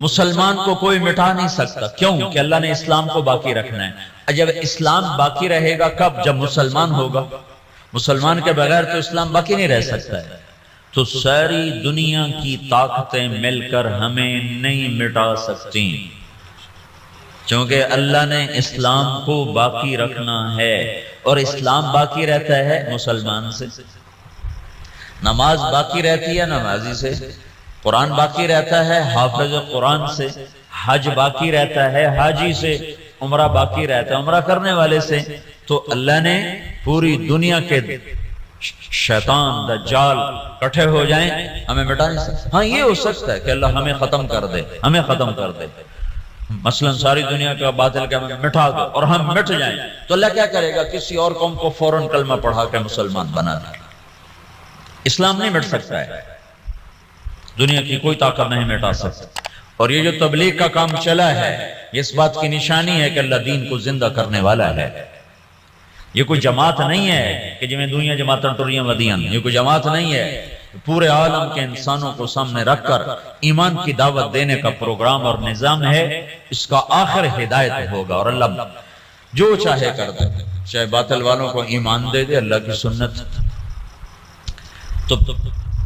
مسلمان کو کوئی مٹا نہیں سکتا. کیوں؟ کہ اللہ نے اسلام کو باقی رکھنا ہے. جب اسلام باقی رہے گا کب؟ جب مسلمان ہوگا. مسلمان کے بغیر تو اسلام باقی نہیں رہ سکتا ہے. تو ساری دنیا کی طاقتیں مل کر ہمیں نہیں مٹا سکتی، چونکہ اللہ نے اسلام کو باقی رکھنا ہے. اور اسلام باقی رہتا ہے مسلمان سے، نماز باقی رہتی ہے نمازی سے، قرآن باقی رہتا ہے حافظ قرآن سے، حج باقی رہتا ہے حاجی سے، عمرہ باقی رہتا ہے عمرہ کرنے والے سے. تو اللہ نے پوری دنیا کے شیطان دجال کٹھے ہو جائیں ہمیں مٹا نہیں سکتے. ہاں یہ ہو سکتا ہے کہ اللہ ہمیں ختم کر دے، ہمیں ختم کر دے، مثلا ساری دنیا کا باطل کا مٹا دو اور ہم مٹ جائیں. تو اللہ کیا کرے گا؟ کسی اور قوم کو فوراً کلمہ پڑھا کے مسلمان بنا دے. اسلام نہیں مٹ سکتا ہے، دنیا کی کوئی طاقت نہیں مٹا سکتی. اور یہ جو تبلیغ کا کام چلا ہے یہ اس بات کی نشانی ہے کہ اللہ دین کو زندہ کرنے والا ہے. یہ کوئی جماعت نہیں ہے کہ جمیں دنیا جماعتیں ٹریاں ودیاں، یہ کوئی جماعت نہیں ہے. پورے عالم کے انسانوں کو سامنے رکھ کر ایمان کی دعوت دینے کا پروگرام اور نظام ہے. اس کا آخر ہدایت ہوگا اور اللہ جو چاہے کر دے، چاہے باطل والوں کو ایمان دے دے اللہ کی سنت. تو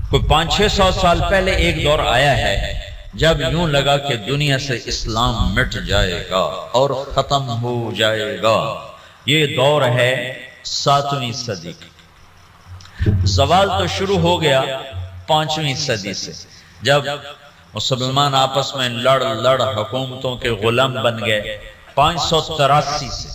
کوئی 500-600 سال پہلے ایک دور آیا ہے جب یوں لگا کہ دنیا سے اسلام مٹ جائے گا اور ختم ہو جائے گا. یہ دور ہے 7ویں صدی کی. زوال تو شروع ہو گیا 5ویں صدی سے، جب مسلمان آپس میں لڑ حکومتوں کے غلام بن گئے. 583 سے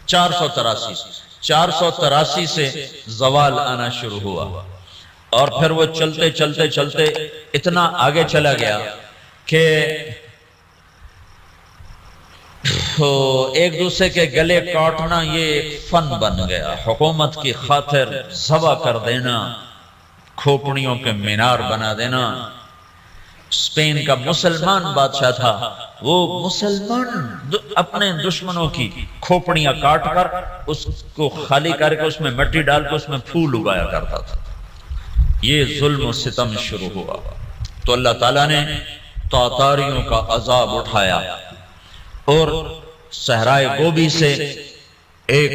483 سے زوال آنا شروع ہوا. اور پھر وہ چلتے اتنا آگے چلا گیا کہ ایک دوسرے کے گلے کاٹنا یہ فن بن گیا. حکومت کی خاطر ذبح کر دینا، کھوپڑیوں کے مینار بنا دینا. اسپین کا مسلمان بادشاہ تھا، وہ مسلمان اپنے دشمنوں کی کھوپڑیاں کاٹ کر اس کو خالی کر کے اس میں مٹی ڈال کے اس میں پھول اگایا کرتا تھا. یہ ظلم و ستم شروع ہوا. تو اللہ تعالیٰ نے تاتاریوں کا عذاب اٹھایا اور صحرائے گوبی سے ایک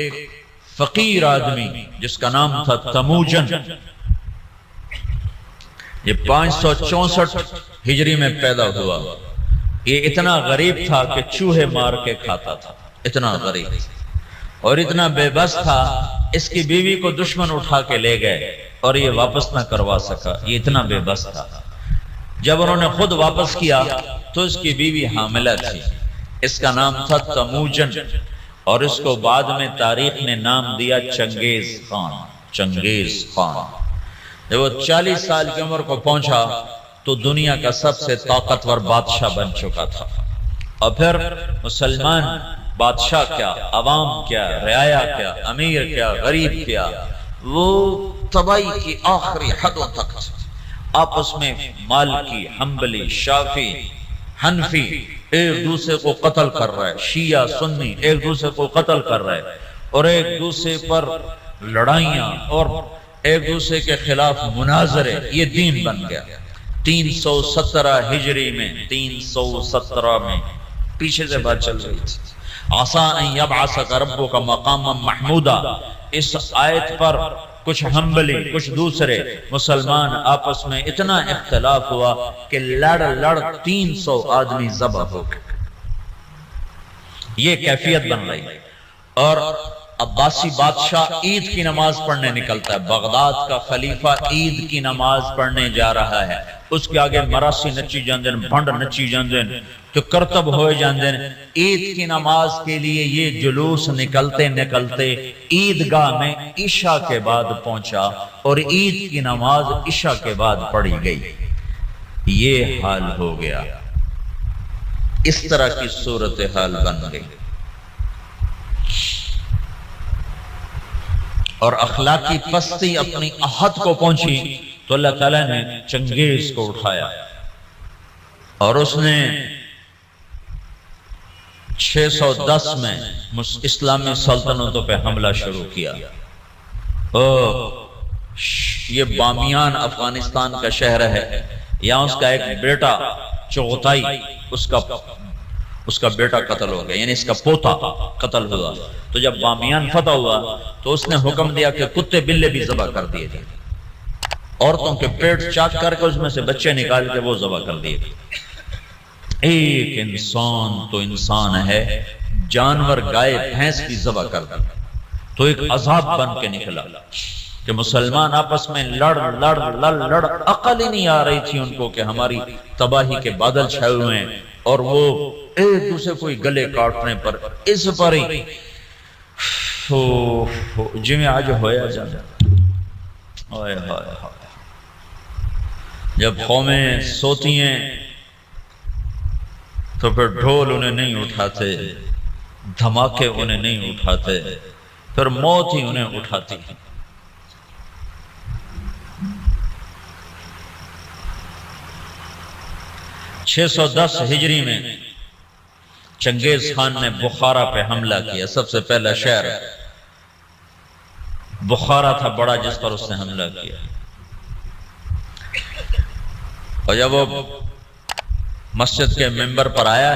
فقیر آدمی جس کا نام تھا تموجن، یہ 564 ہجری میں پیدا ہوا. یہ اتنا غریب تھا کہ چوہے مار کے کھاتا تھا، اتنا غریب اور اتنا بے بس تھا. اس کی بیوی کو دشمن اٹھا کے لے گئے اور یہ واپس نہ کروا سکا، یہ اتنا بے بس تھا. جب انہوں نے خود واپس کیا تو اس کی بیوی حاملہ تھی. اس کا نام تھا تموجن اور اس کو بعد میں تاریخ نے نام دیا چنگیز خان. جب وہ 40 سال کی عمر کو پہنچا تو دنیا کا سب سے طاقتور بادشاہ بن چکا تھا. اور پھر مسلمان بادشاہ کیا، عوام کیا، رعایا کیا، امیر کیا، غریب کیا، وہ تباہی کی آخری حدوں تک آپس میں مالکی، حنبلی، شافعی، حنفی ایک دوسرے کو قتل کر رہے، شیعہ سنی ایک دوسرے کو قتل کر رہے اور ایک دوسرے پر لڑائیاں اور ایک دوسرے کے خلاف مناظرے. یہ دین بن گیا. 317 ہجری میں 317 میں پیچھے سے بات چل رہی تھی. عسیٰ ان یبعثک ربک مقاما محمودا. اس آیت پر کچھ حنبلی کچھ دوسرے مسلمان آپس میں اتنا اختلاف ہوا کہ لڑ 300 آدمی ذبح ہو گئے. یہ کیفیت بن رہی. اور عباسی بادشاہ عید کی نماز پڑھنے نکلتا ہے. بغداد کا خلیفہ عید کی نماز پڑھنے جا رہا ہے. اس کے آگے مراسی نچی جاندن، بھنڈ نچی جاندن، تو کرتب ہوئے جاندن. عید کی نماز کے لیے یہ جلوس نکلتے عیدگاہ میں عشاء کے بعد پہنچا اور عید کی نماز عشاء کے بعد پڑھی گئی. یہ حال ہو گیا. اس طرح کی صورتحال بن گئی. اور اخلاقی پستی اپنی حد کو پہنچی تو اللہ تعالیٰ نے چنگیز کو اٹھایا اور اس نے 610 میں اسلامی سلطنتوں پہ حملہ شروع کیا. یہ بامیان افغانستان کا شہر ہے. یا اس کا ایک بیٹا چغتائی اس کا بیٹا قتل ہو گیا، یعنی اس کا پوتا قتل ہوا، تو جب بامیان فتح ہوا تو اس نے حکم دیا کہ کتے بلے بھی ذبح کر دیے جائیں، عورتوں کے پیٹ چاک کر کے اس میں سے بچے نکال کے وہ ذبح کر دیے گئے۔ ایک انسان تو انسان ہے، جانور گائے بھینس بھی ذبح کر دی، تو ایک عذاب بن کے نکلا کہ مسلمان آپس میں لڑ عقل ہی نہیں آ رہی تھی ان کو کہ ہماری تباہی کے بادل چھائے ہوئے ہیں، اور وہ ایک دوسرے کوئی گلے کاٹنے پر اس پر ہی جی میں آج ہویا جانا۔ جب قومیں سوتی ہیں تو پھر ڈھول انہیں نہیں اٹھاتے، دھماکے انہیں نہیں اٹھاتے، پھر موت ہی انہیں اٹھاتی ہے۔ چھ سو 10 ہجری میں چنگیز خان نے بخارا پہ حملہ کیا، سب سے پہلا شہر بخارا تھا بڑا جس پر اس نے حملہ کیا، اور جب وہ مسجد کے ممبر پر آیا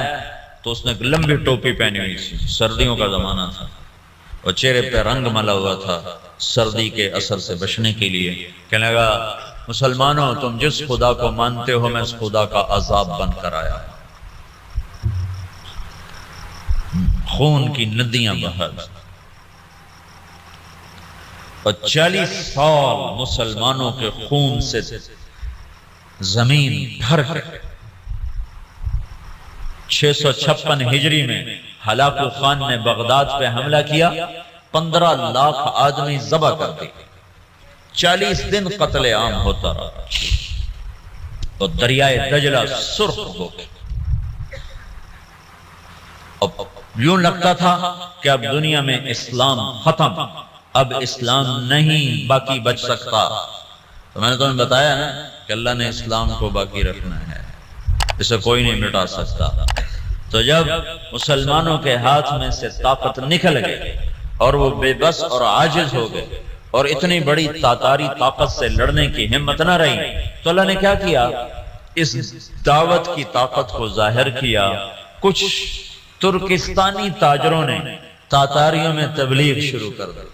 تو اس نے ایک لمبی ٹوپی پہنی ہوئی تھی، سردیوں کا زمانہ تھا، اور چہرے پہ رنگ ملا ہوا تھا سردی کے اثر سے بچنے کے لیے۔ کہنے لگا مسلمانوں تم جس خدا کو مانتے ہو میں اس خدا کا عذاب بن کر آیا، خون کی ندیاں بہا، اور 40 سال مسلمانوں کے خون سے زمین بھر گئی۔ 656 ہجری میں ہلاکو خان نے بغداد پہ حملہ کیا، 15 لاکھ آدمی ذبح کر دی، 40 دن قتل عام ہوتا رہا، اور دریائے دجلہ سرخ ہو گئی۔ یوں لگتا تھا کہ اب دنیا میں اسلام ختم، اب اسلام نہیں باقی بچ سکتا۔ تو میں نے تمہیں بتایا نا کہ اللہ نے اسلام کو باقی رکھنا ہے، اسے کوئی نہیں مٹا سکتا۔ تو جب مسلمانوں کے ہاتھ میں سے طاقت نکل گئی اور وہ بے بس اور عاجز ہو گئے، اور اتنی بڑی تاتاری طاقت سے لڑنے کی ہمت نہ رہی، تو اللہ نے کیا کیا؟ اس دعوت کی طاقت کو ظاہر کیا۔ کچھ ترکستانی تاجروں نے تاتاریوں میں تبلیغ شروع کر دی،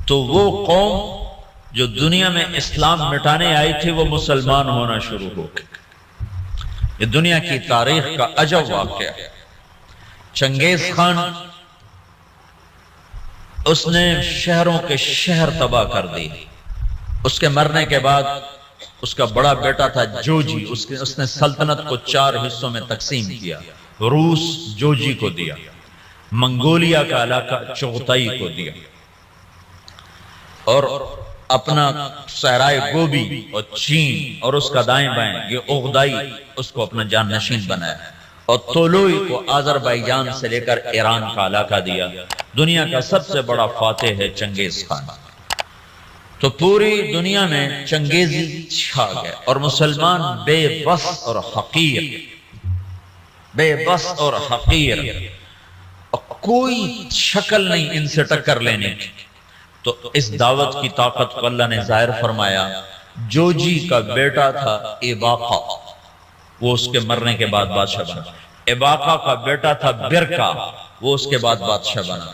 تو وہ قوم جو دنیا میں اسلام مٹانے آئی تھی وہ مسلمان ہونا شروع ہو گئی۔ یہ دنیا کی تاریخ کا عجب واقعہ ہے۔ چنگیز خان اس نے شہروں کے شہر تباہ کر دی۔ اس کے مرنے کے بعد اس کا بڑا بیٹا تھا جوجی، اس نے سلطنت کو 4 حصوں میں تقسیم کیا۔ روس جوجی کو دیا، منگولیا کا علاقہ چغتائی کو دیا، اور اپنا صحرائے گوبی اور چین اور اس کا دائیں بائیں یہ اغدائی اس کو اپنا جان نشین بنایا، اور طولوئی کو آذربائیجان سے لے کر ایران کا علاقہ دیا۔ دنیا کا سب سے بڑا فاتح ہے چنگیز خان۔ تو پوری دنیا میں چنگیزی چھا گئے، اور مسلمان بے بس اور حقیر، بے بس اور حقیر، اور کوئی شکل نہیں ان سے ٹکر لینے کی۔ تو اس دعوت کی طاقت کو اللہ نے ظاہر فرمایا۔ جوجی کا بیٹا تھا ایباقا، وہ اس کے مرنے کے بعد بادشاہ بنا۔ ایباقا کا بیٹا تھا برکا، وہ اس کے بعد بادشاہ بنا۔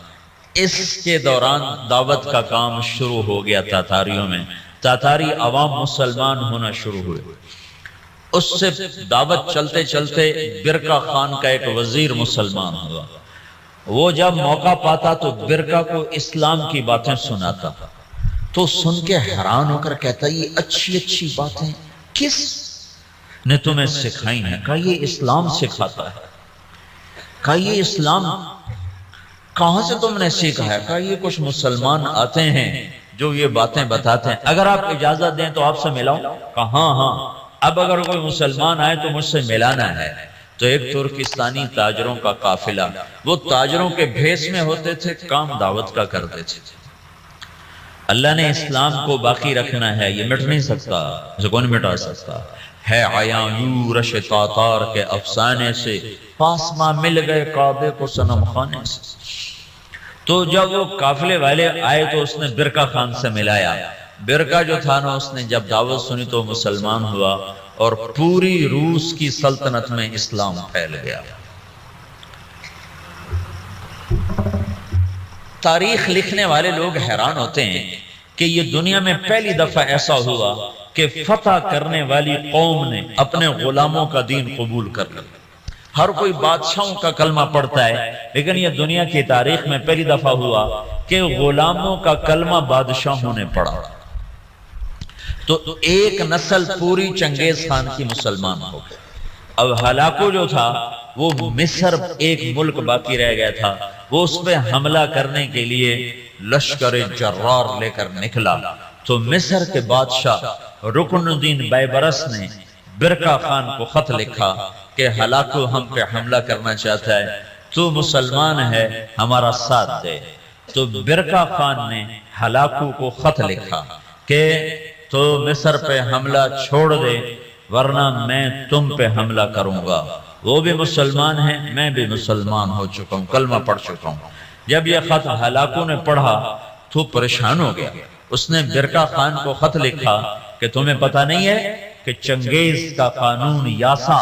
اس کے دوران دعوت کا کام شروع ہو گیا تاتاریوں میں، تاتاری عوام مسلمان ہونا شروع ہوئے۔ اس سے دعوت چلتے چلتے برکا خان کا ایک وزیر مسلمان ہوا۔ وہ جب موقع پاتا تو برکا کو اسلام کی باتیں سناتا، تو سن کے حیران ہو کر کہتا یہ اچھی اچھی باتیں کس نے تمہیں سکھائی ہیں؟ کہا یہ اسلام سکھاتا ہے۔ کہا یہ اسلام کہاں سے تم نے سیکھا ہے؟ کہا یہ کچھ مسلمان آتے ہیں جو یہ باتیں بتاتے ہیں، اگر آپ اجازت دیں تو آپ سے ملاؤں؟ کہا ہاں ہاں، اب اگر کوئی مسلمان آئے تو مجھ سے ملانا ہے۔ تو ایک ترکستانی تاجروں کا قافلہ، وہ تاجروں کے بھیس میں ہوتے تھے، کام دعوت کا کرتے تھے۔ اللہ نے اسلام کو باقی رکھنا ہے، یہ مٹ نہیں سکتا، اسے کون مٹا سکتا ہے۔ عیاں یورش تاتار کے افسانے سے پاسما مل گئے کعبے کو صنم خانے سے۔ تو جب وہ قافلے والے آئے تو اس نے برکا خان سے ملایا، برقع جو تھا نا اس نے جب دعوت سنی تو مسلمان ہوا اور پوری روس کی سلطنت میں اسلام پھیل گیا۔ تاریخ لکھنے والے لوگ حیران ہوتے ہیں کہ یہ دنیا میں پہلی دفعہ ایسا ہوا کہ فتح کرنے والی قوم نے اپنے غلاموں کا دین قبول کر لیا۔ ہر کوئی بادشاہوں کا کلمہ پڑھتا ہے، لیکن یہ دنیا کی تاریخ میں پہلی دفعہ ہوا کہ غلاموں کا کلمہ بادشاہوں نے پڑھا۔ تو ایک نسل پوری چنگیز خان کی مسلمان ہو گئی۔ اب ہلاکو جو تھا وہ مصر ایک ملک باقی رہ گیا تھا، وہ اس پہ حملہ کرنے کے لیے لشکر جرار لے کر نکلا۔ تو مصر کے بادشاہ رکن الدین بیبرس نے برقع خان کو خط لکھا کہ ہلاکو ہم پہ حملہ کرنا چاہتا ہے، تو مسلمان ہے ہمارا ساتھ دے۔ تو برقع خان نے ہلاکو کو خط لکھا کہ تو مصر پہ حملہ چھوڑ دے ورنہ میں تم پہ حملہ کروں گا۔ وہ بھی مسلمان ہیں، میں بھی مسلمان ہو چکا ہوں، کلمہ پڑھ چکا ہوں۔ جب یہ خط ہلاکو نے پڑھا تو پریشان ہو گیا۔ اس نے برقع خان کو خط لکھا کہ تمہیں پتہ نہیں ہے کہ چنگیز کا قانون یاسا،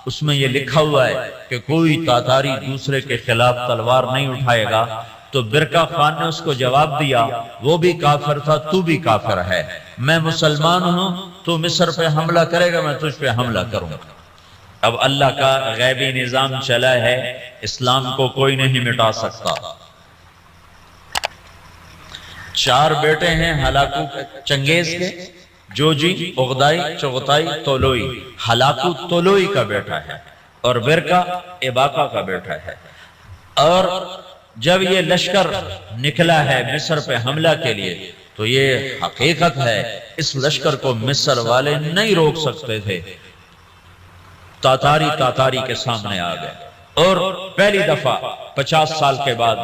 اس میں یہ لکھا ہوا ہے کہ کوئی تاتاری دوسرے کے خلاف تلوار نہیں اٹھائے گا۔ تو برقع خان نے اس کو جواب دیا، وہ بھی کافر تھا، تو بھی کافر ہے، میں مسلمان ہوں، تو مصر پہ حملہ کرے گا، میں تجھ پہ حملہ کروں گا۔ اب اللہ کا غیبی نظام چلا ہے، اسلام کو کوئی نہیں مٹا سکتا۔ 4 بیٹے ہیں ہلاکو چنگیز کے، جوجی، اغدائی، چغتائی، طولوئی۔ ہلاکو طولوئی کا بیٹا ہے اور برقع اباقہ کا بیٹا ہے۔ اور جب یہ لشکر نکلا ہے مصر پہ حملہ کے لیے تو یہ حقیقت ہے اس لشکر کو مصر والے نہیں روک سکتے تھے۔ تاتاری کے سامنے آ گئے اور پہلی دفعہ 50 سال کے بعد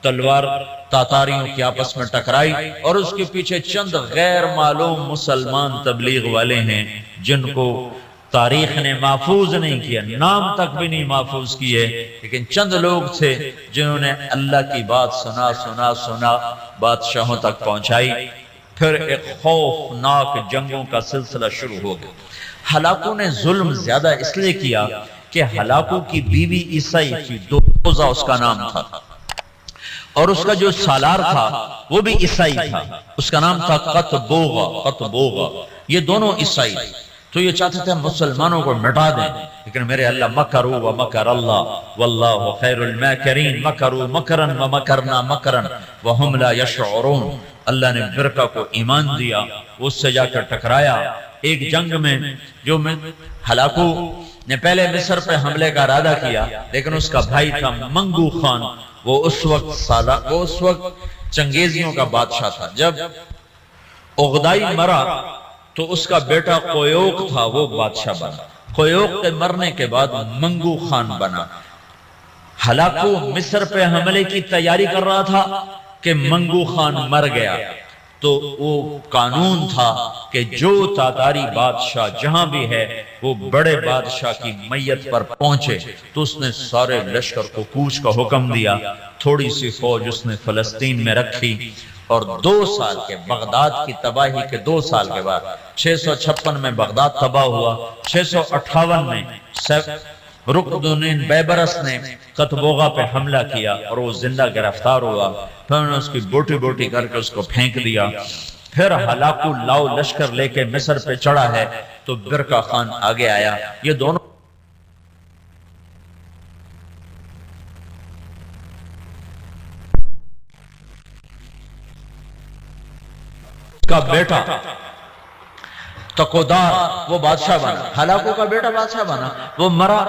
تلوار تاتاریوں کی آپس میں ٹکرائی، اور اس کے پیچھے چند غیر معلوم مسلمان تبلیغ والے ہیں جن کو تاریخ نے محفوظ نہیں کیا، نام تک بھی نہیں محفوظ کیے، لیکن چند لوگ تھے جنہوں نے اللہ کی بات سنا بادشاہوں تک پہنچائی۔ پھر ایک خوفناک جنگوں کا سلسلہ شروع ہو گیا۔ ہلاکو نے ظلم زیادہ اس لیے کیا کہ ہلاکو کی بیوی عیسائی تھی، دوزہ اس کا نام تھا، اور اس کا جو سالار تھا وہ بھی عیسائی تھا، اس کا نام تھا قطبوغا۔ یہ دونوں عیسائی تھے۔ تو یہ چاہتے تھے مسلمانوں کو مٹا دیں، لیکن میرے اللہ مکروا ومکر اللہ واللہ خیر الماکرین، مکروا مکرا ومکرنا مکرا وہم لا یشعرون۔ اللہ نے برقع کو ایمان دیا، اس سے جا کر ٹکرایا ایک جنگ میں، جو میں ہلاکو نے پہلے مصر پہ حملے کا ارادہ کیا، لیکن اس کا بھائی تھا منگو خان، وہ اس وقت چنگیزیوں کا بادشاہ تھا۔ جب اغدائی مرا تو اس کا بیٹا قیوق تھا، وہ بادشاہ بنا۔ قیوق کے مرنے کے بعد منگو خان بنا۔ ہلاکو مصر پہ حملے کی تیاری کر رہا تھا کہ منگو خان مر گیا، تو وہ قانون تھا کہ جو تاتاری بادشاہ جہاں بھی ہے وہ بڑے بادشاہ کی میت پر پہنچے، تو اس نے سارے لشکر کو کوچ کا حکم دیا۔ تھوڑی سی فوج اس نے فلسطین میں رکھی، اور 2 سال کے بغداد کی تباہی کے 2 سال کے بعد 656 میں بغداد تباہ ہوا۔ 658 میں رکن الدین بیبرس نے قطبوغا پہ حملہ کیا اور وہ زندہ گرفتار ہوا۔ پھر انہوں نے اس کی بوٹی بوٹی کر کے اس کو پھینک دیا۔ پھر ہلاکو لاؤ لشکر لے کے مصر پہ چڑھا ہے، تو برقع خان آگے آیا۔ یہ دونوں کا بیٹا تقودار وہ بادشاہ بنا، ہلاکو کا بیٹا بادشاہ بنا، وہ مرا،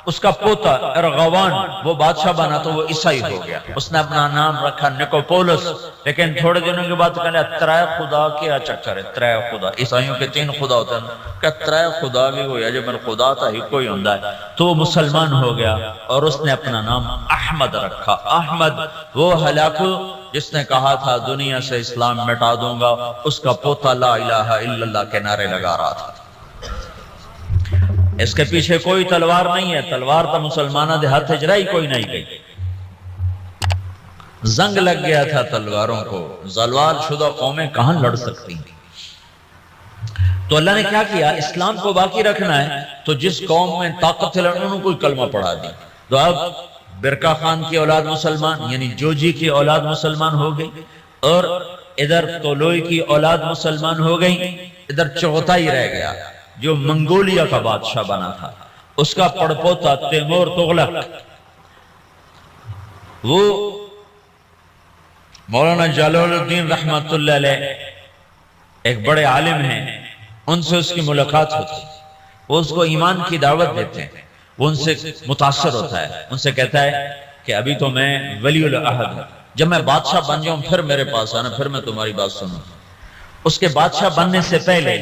اس کا پوتا ارغوان وہ بادشاہ بنا، تو وہ عیسائی ہو گیا۔ اس نے اپنا نام رکھا نکوپولس، لیکن تھوڑے دنوں کے بعد کہنے ترائے خدا کیا چکر ہے، ترائے خدا، عیسائیوں کے 3 خدا ہوتے ہیں، کہ ترائے خدا بھی ہویا جب من خدا تھا ہی کوئی ہوندہ ہے، تو وہ مسلمان ہو گیا اور اس نے اپنا نام احمد رکھا۔ احمد وہ ہلاکو جس نے کہا تھا دنیا سے اسلام مٹا دوں گا، اس کا پوتا لا الہ الا اللہ کے نعرے لگا رہا تھا۔ اس کے پیچھے کوئی تلوار نہیں ہے، تلوار تو مسلمانہ دے ہاتھ جرائی کوئی نہیں گئی۔ زنگ لگ گیا تھا تلواروں کو، زوال شدہ قومیں کہاں لڑ سکتی ہیں؟ تو اللہ نے کیا کیا؟ اسلام کو باقی رکھنا ہے تو جس قوم میں طاقت ہے انہوں نے کوئی کلمہ پڑھا دی، تو اب برکا خان کی اولاد مسلمان یعنی جوجی کی اولاد مسلمان ہو گئی، اور ادھر طولوئی کی اولاد مسلمان ہو گئی، ادھر چغتائی رہ گیا جو منگولیا کا بادشاہ بنا تھا، اس کا پڑپوتا تیمور تغلق، وہ مولانا جلال الدین رحمت اللہ علیہ ایک بڑے عالم ہیں، ان سے اس کی ملاقات ہوتی، وہ اس کو ایمان کی دعوت دیتے ہیں، وہ ان سے متاثر ہوتا ہے، ان سے کہتا ہے کہ ابھی تو میں ولی العہد ہوں، جب میں بادشاہ بن جاؤں پھر میرے پاس آنا، پھر میں تمہاری بات سنوں۔ اس کے بادشاہ بننے سے پہلے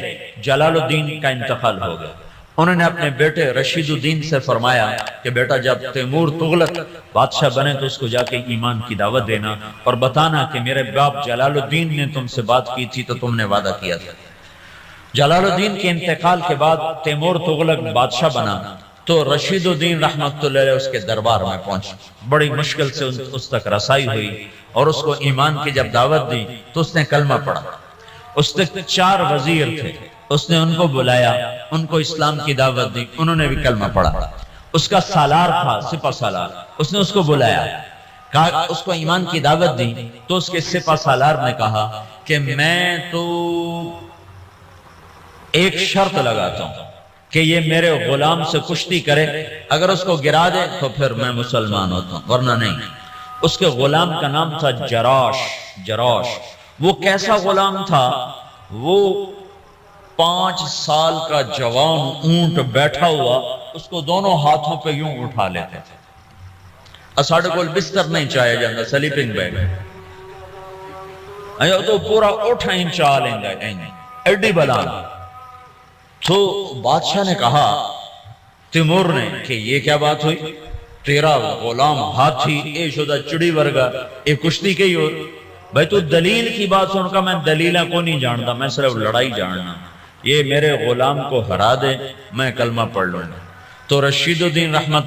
جلال الدین کا انتقال ہو گیا، انہوں نے اپنے بیٹے رشید الدین سے فرمایا کہ بیٹا جب تیمور تغلق بادشاہ بنے تو اس کو جا کے ایمان کی دعوت دینا اور بتانا کہ میرے باپ جلال الدین نے تم سے بات کی تھی تو تم نے وعدہ کیا تھا۔ جلال الدین کے انتقال کے بعد تیمور تغلق بادشاہ بنا تو رشید الدین رحمت اللہ علیہ اس کے دربار میں پہنچ، بڑی مشکل سے اس تک رسائی ہوئی اور اس کو ایمان کی جب دعوت دی تو اس نے کلمہ پڑھا۔ اس تک 4 وزیر تھے، اس نے ان کو بلایا، ان کو اسلام کی دعوت دی، انہوں نے بھی کلمہ پڑھا۔ اس کا سالار تھا سپہ سالار، اس نے اس کو بلایا، کہا اس کو ایمان کی دعوت دی، تو اس کے سپہ سالار نے کہا کہ میں تو ایک شرط لگاتا ہوں کہ یہ میرے غلام سے کشتی کرے، اگر اس کو گرا دے تو پھر میں مسلمان ہوتا ہوں ورنہ نہیں۔ اس کے غلام کا نام تھا جراش۔ وہ کیسا غلام تھا؟ وہ 5 سال کا جوان اونٹ بیٹھا ہوا اس کو دونوں ہاتھوں پہ یوں اٹھا لیتے تھے، اساڑے کو بستر نہیں چاہیا جاتا، سلیپنگ بیگ تو پورا اٹھا ہی چاہ لیں گے ایڈی بلان۔ تو بادشاہ نے کہا تیمور نے کہ یہ کیا بات ہوئی، تیرا غلام ہاتھی اے شدہ چڑی ورگا اے کشتی کے ہی ہو، بھائی تو دلیل کی بات سن کا، میں دلیلہ کو نہیں جانتا، میں صرف لڑائی جاننا، یہ میرے غلام کو ہرا دے میں کلمہ پڑھ لوں۔ تو رشید الدین رحمت